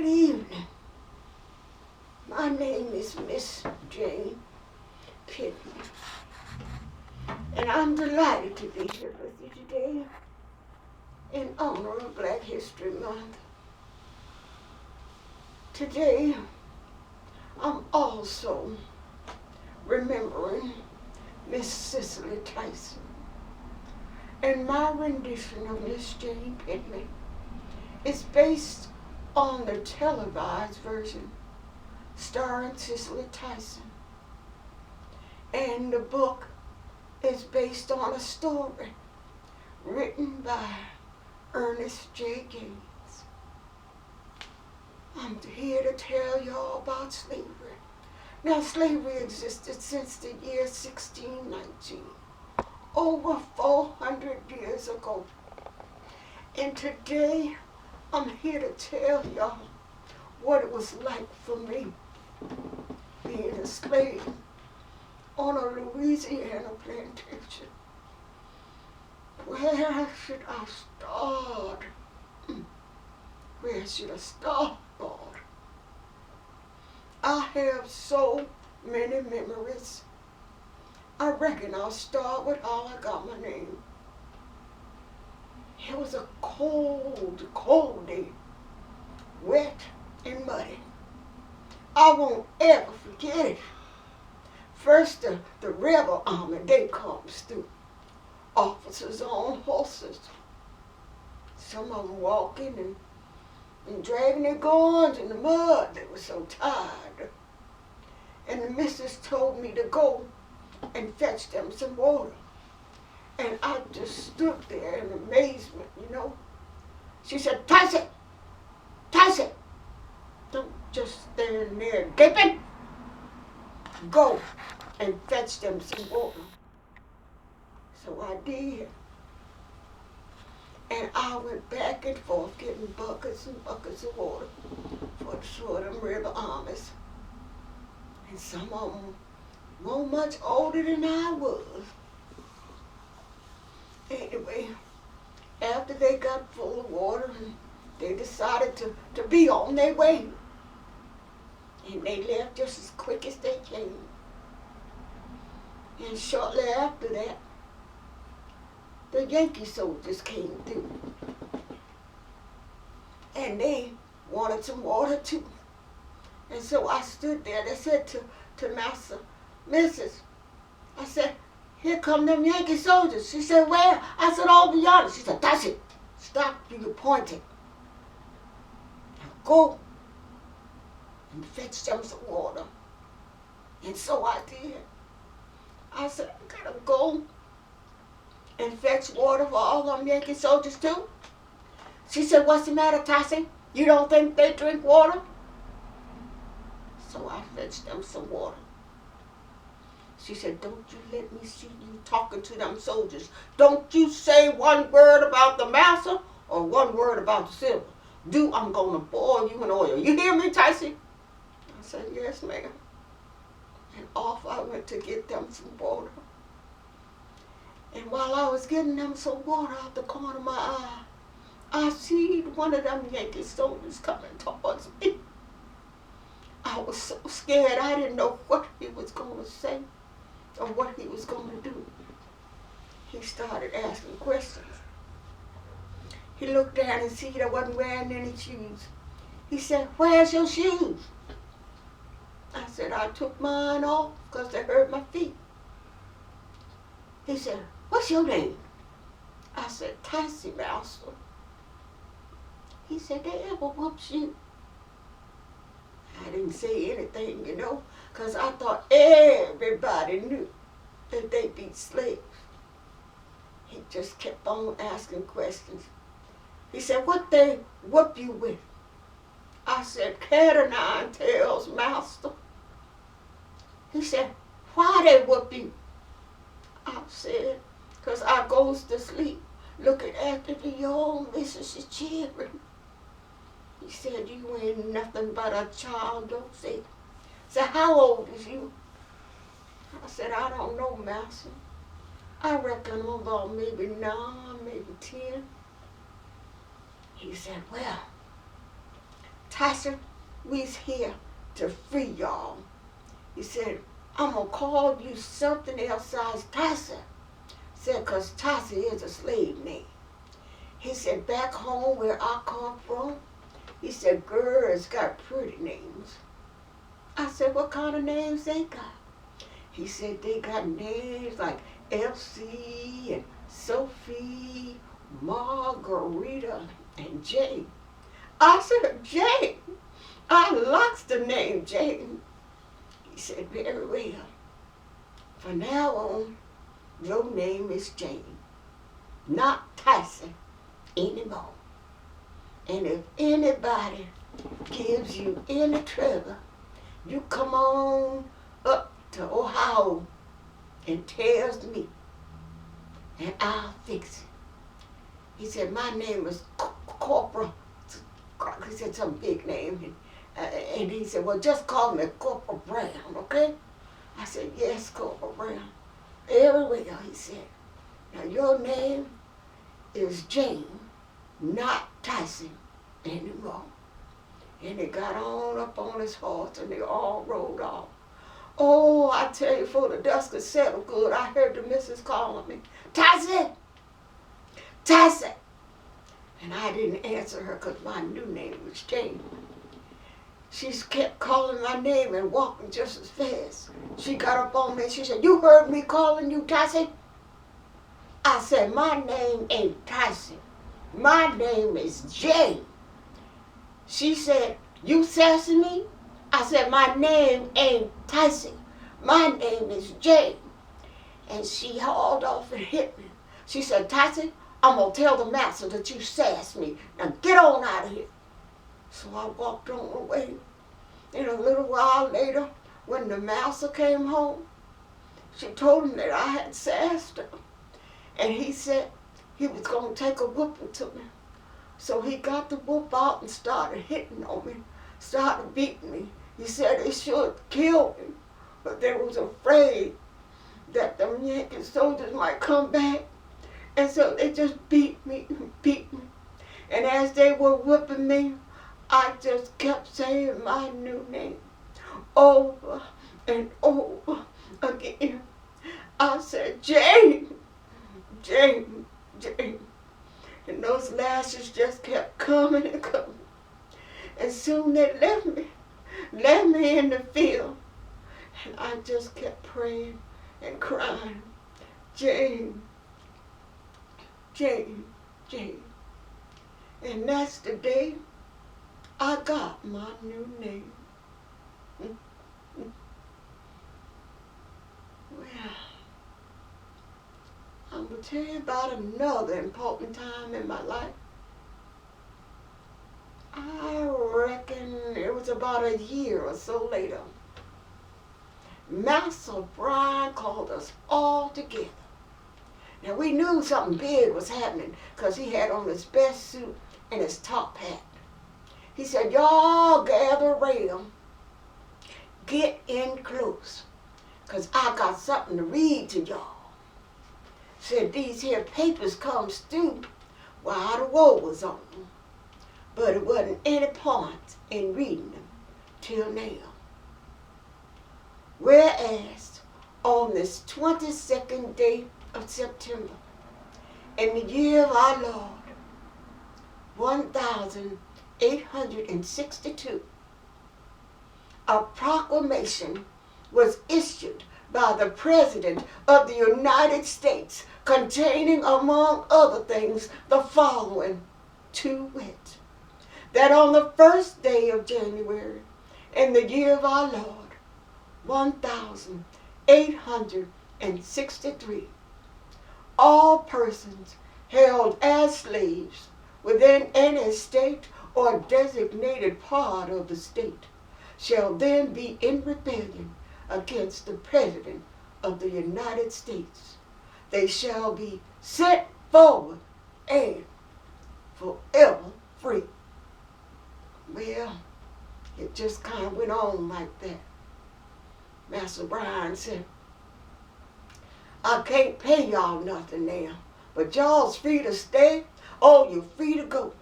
evening. My name is Miss Jane Pittman, and I'm delighted to be here with you today in honor of Black History Month. Today, I'm also remembering Miss Cicely Tyson, and my rendition of Miss Jane Pittman is based on the televised version starring Cicely Tyson. And the book is based on a story written by Ernest J. I'm here to tell y'all about slavery. Now, slavery existed since the year 1619, over 400 years ago. And today, I'm here to tell y'all what it was like for me being a slave on a Louisiana plantation. Where should I start? Where should I start, Lord? I have so many memories. I reckon I'll start with how I got my name. It was a cold, cold day, wet and muddy. I won't ever forget it. First, the rebel army, they comes through. Officers on horses. Some of them walking and dragging their guns in the mud. They were so tired. And the missus told me to go and fetch them some water. And I just stood there in amazement, you know. She said, Tyson, don't just stand there gaping. Go and fetch them some water. So I did. And I went back and forth getting buckets and buckets of water for them rebel armies. And some of them weren't much older than I was. Anyway, after they got full of water, they decided to be on their way. And they left just as quick as they came. And shortly after that, the Yankee soldiers came through. And they wanted some water too. And so I stood there and I said to Master, Missus, I said, here come them Yankee soldiers. She said, where? I said, over yonder. She said, that's it. Stop, you pointing. Now go and fetch them some water. And so I did. I said, I gotta go and fetch water for all them Yankee soldiers too. She said, what's the matter, Tyson? You don't think they drink water? So I fetched them some water. She said, don't you let me see you talking to them soldiers. Don't you say one word about the master or one word about the silver. I'm gonna boil you in oil. You hear me, Tyson? I said, yes, ma'am. And off I went to get them some water. And while I was getting them some water out the corner of my eye, I seen one of them Yankee soldiers coming towards me. I was so scared I didn't know what he was going to say or what he was going to do. He started asking questions. He looked down and see I wasn't wearing any shoes. He said, where's your shoes? I said, I took mine off because they hurt my feet. He said, what's your name? I said, Tyson, Master. He said, they ever whoops you? I didn't say anything, you know, because I thought everybody knew that they beat slaves. He just kept on asking questions. He said, what they whoop you with? I said, cat o' nine tails, Master. He said, why they whoop you? I said, because I goes to sleep looking after the young missus' children. He said, you ain't nothing but a child, don't say. So how old is you? I said, I don't know, Master. I reckon I'm about maybe 9, maybe 10. He said, well, Tyson, we's here to free y'all. He said, I'm going to call you something else besides Tyson. Said, because Tyson is a slave name. He said, back home where I come from, he said, girls got pretty names. I said, what kind of names they got? He said, they got names like Elsie and Sophie, Margarita, and Jane. I said, Jane? I likes the name Jane. He said, very well. From now on, your name is Jane, not Tyson anymore. And if anybody gives you any trouble, you come on up to Ohio and tells me, and I'll fix it. He said, my name is Corporal. He said some big name. And he said, well, just call me Corporal Brown, okay? I said, yes, Corporal Brown. Very well, he said. Now, your name is Jane, not Tyson anymore. And he got on up on his horse and they all rode off. Oh, I tell you, before the dust could settle good, I heard the missus calling me, Tyson! Tyson! And I didn't answer her because my new name was Jane. She kept calling my name and walking just as fast. She got up on me and she said, you heard me calling you Tyson? I said, my name ain't Tyson. My name is Jane. She said, you sassing me? I said, my name ain't Tyson. My name is Jane. And she hauled off and hit me. She said, Tyson, I'm going to tell the master that you sassed me. Now get on out of here. So I walked on away. And a little while later, when the master came home, she told him that I had sassed her. And he said he was going to take a whooping to me. So he got the whoop out and started hitting on me, started beating me. He said they should kill me, but they was afraid that the Yankee soldiers might come back. And so they just beat me and beat me. And as they were whipping me, I just kept saying my new name over and over again. I said, Jane, Jane, Jane. And those lashes just kept coming and coming. And soon they left me in the field. And I just kept praying and crying, Jane, Jane, Jane. And that's the day I got my new name. Well, I'm going to tell you about another important time in my life. I reckon it was about a year or so later. Master Brian called us all together. Now we knew something big was happening because he had on his best suit and his top hat. He said, y'all gather around, get in close, because I got something to read to y'all. Said these here papers comes through while the war was on them, but it wasn't any point in reading them till now. Whereas on this 22nd day of September, in the year of our Lord, 1862, a proclamation was issued by the President of the United States containing, among other things, the following, to wit, that on the first day of January, in the year of our Lord, 1863, all persons held as slaves within any state or designated part of the state shall then be in rebellion against the President of the United States. They shall be set forward and forever free. Well, it just kind of went on like that. Master Brian said, I can't pay y'all nothing now, but y'all's free to stay or you're free to go.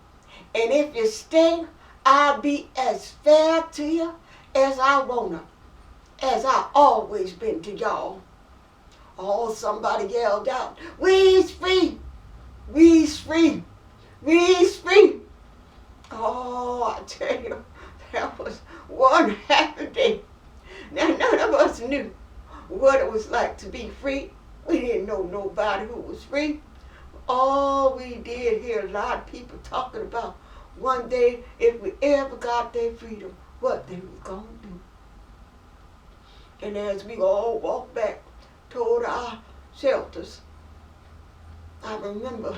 And if you stay, I'll be as fair to you as I wanna, as I always been to y'all. Oh, somebody yelled out, "We's free! We's free! We's free!" Oh, I tell you, that was one happy day. Now, none of us knew what it was like to be free. We didn't know nobody who was free. All we did hear a lot of people talking about one day, if we ever got their freedom, what they was going to do. And as we all walked back toward our shelters, I remember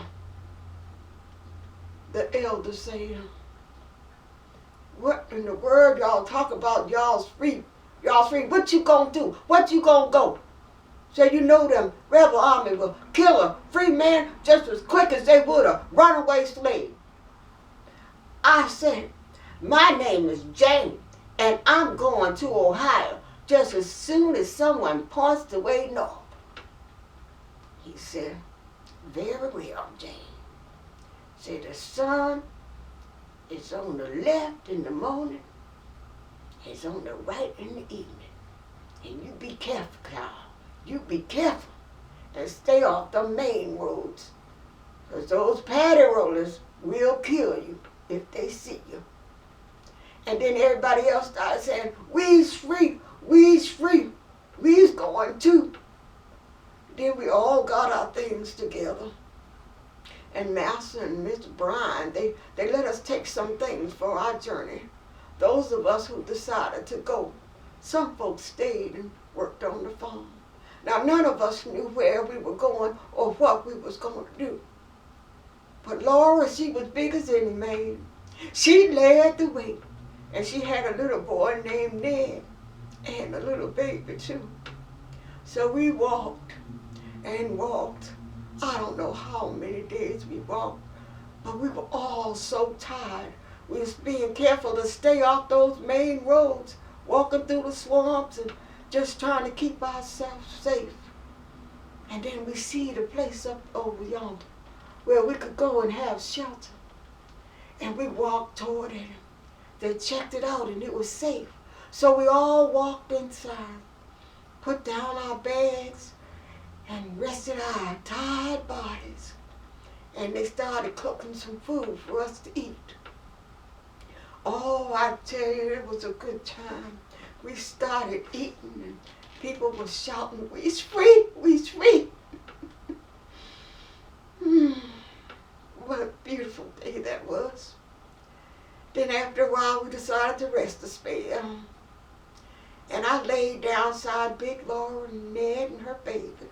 the elder saying, "What in the world y'all talk about? Y'all's free. Y'all's free. What you gonna do? What you gonna go?" So you know them rebel army will kill a free man just as quick as they would a runaway slave. I said, "My name is Jane, and I'm going to Ohio just as soon as someone points the way north." He said, "Very well, Jane." Said, "The sun is on the left in the morning, it's on the right in the evening. And you be careful, Carl. You be careful and stay off the main roads, because those paddy rollers will kill you if they see you." And then everybody else started saying, "We's free, we's free, we's going too." Then we all got our things together. And Master and Miss Bryan, they let us take some things for our journey. Those of us who decided to go, some folks stayed and worked on the farm. Now, none of us knew where we were going or what we was going to do. But Laura, she was big as any man. She led the way, and she had a little boy named Ned and a little baby too. So we walked and walked. I don't know how many days we walked, but we were all so tired. We was being careful to stay off those main roads, walking through the swamps and just trying to keep ourselves safe. And then we see the place up over yonder where we could go and have shelter. And we walked toward it. They checked it out and it was safe. So we all walked inside, put down our bags, and rested our tired bodies. And they started cooking some food for us to eat. Oh, I tell you, it was a good time. We started eating and people were shouting, "We's free, we's free." What a beautiful day that was. Then after a while we decided to rest a spell. And I laid down beside Big Laura and Ned and her baby.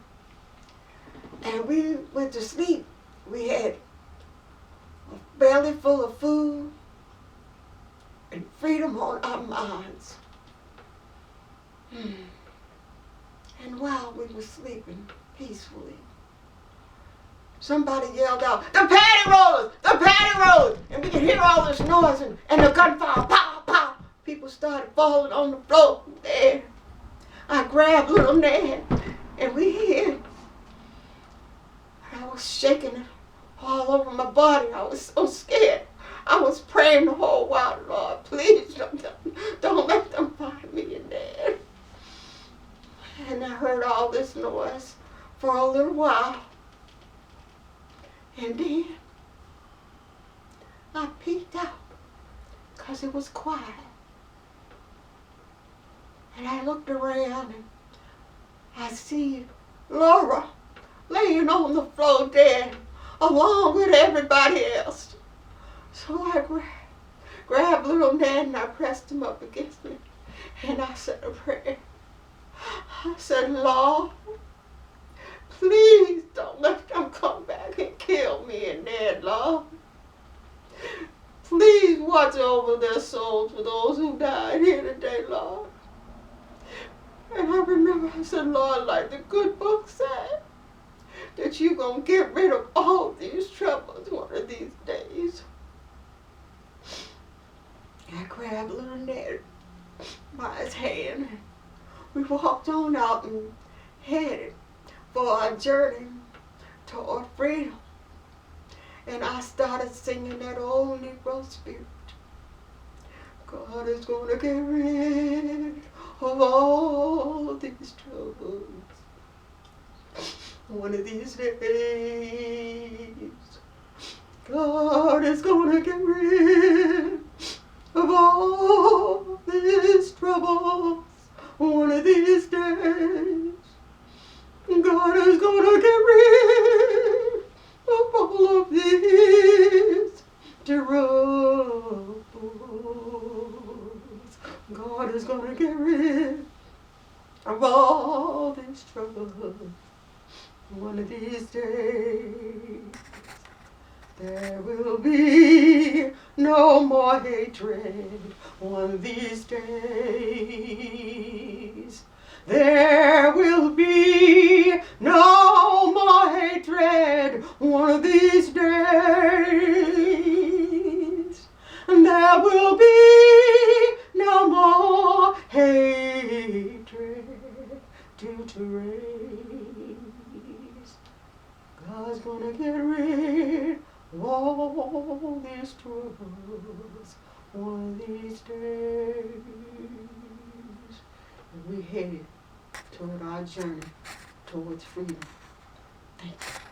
And we went to sleep. We had a belly full of food and freedom on our minds. And while we were sleeping peacefully, somebody yelled out, "The paddy rollers! The paddy rollers!" And we could hear all this noise and the gunfire, pow, pow. People started falling on the floor there. I grabbed little Ned and we hid. I was shaking all over my body. I was so scared. I was praying the whole while, "Lord, please don't let them find me in there." And I heard all this noise for a little while. And then I peeked out because it was quiet. And I looked around and I see Laura laying on the floor dead along with everybody else. So I grabbed little Ned and I pressed him up against me and I said a prayer. I said, "Lord, please don't let them come back and kill me and Ned, Lord. Please watch over their souls for those who died here today, Lord." And I remember I said, "Lord, like the good book said, that you're going to get rid of all these troubles one of these days." I grabbed little Ned by his hand and we walked on out and headed for our journey toward freedom. And I started singing that old Negro spirit. God is gonna get rid of all these troubles one of these days. God is gonna get rid of all these troubles one of these days. God is gonna get rid of all of these troubles. God is gonna get rid of all these troubles one of these days. There will be no more hatred one of these days. There will be no more hatred one of these days. And there will be no more hatred due to race. God's gonna get rid of all these troubles one of these days. And we headed toward our journey towards freedom. Thank you.